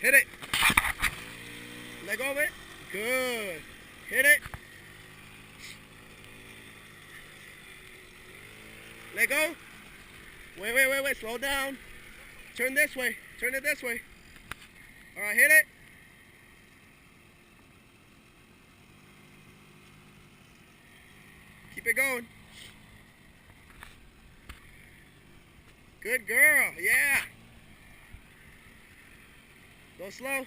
Hit it. Let go of it. Good. Hit it. Let go. Wait. Slow down. Turn this way. Turn it this way. All right, hit it. Keep it going. Good girl. Yeah. Go slow.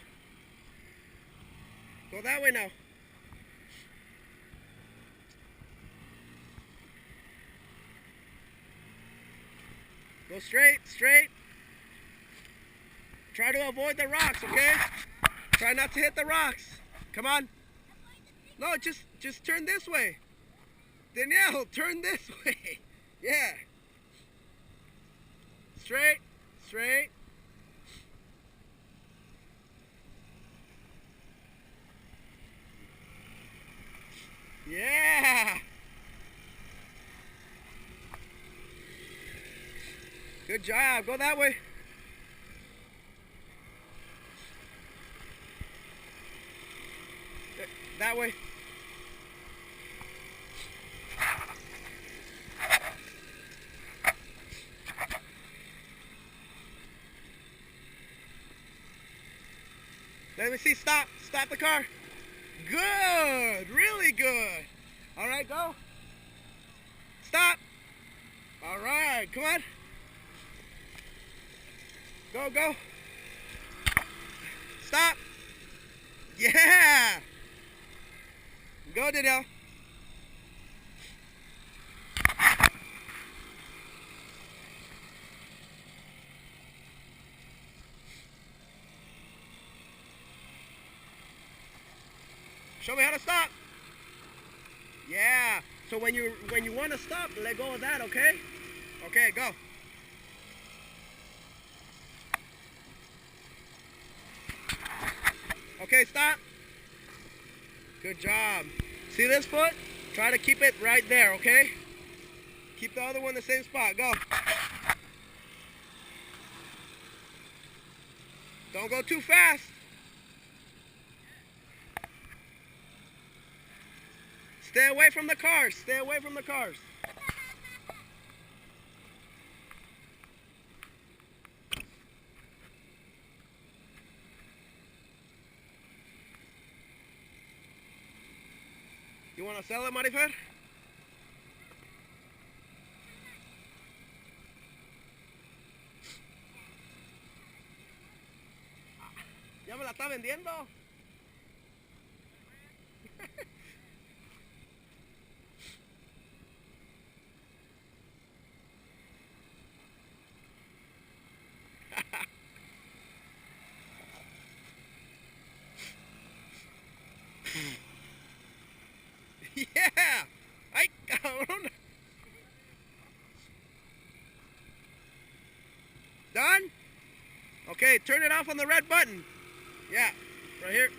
Go that way now. Go straight. Try to avoid the rocks, okay? Try not to hit the rocks. Come on. No, just turn this way. Danielle, turn this way. Yeah. Straight. Yeah. Good job. Go that way. That way. Let me see. Stop the car. Good. Really good. All right, go. Stop. All right, come on. Go. Stop. Yeah. Go, Danielle. Show me how to stop. Yeah. So when you want to stop, let go of that, okay? Okay, go. Okay, stop. Good job. See this foot? Try to keep it right there, okay? Keep the other one in the same spot. Go. Don't go too fast. Stay away from the cars. Stay away from the cars. You want to sell it, Marifer? Ya me la está vendiendo. Yeah. Ay, cabrón. Done? Okay, turn it off on the red button. Yeah, right here.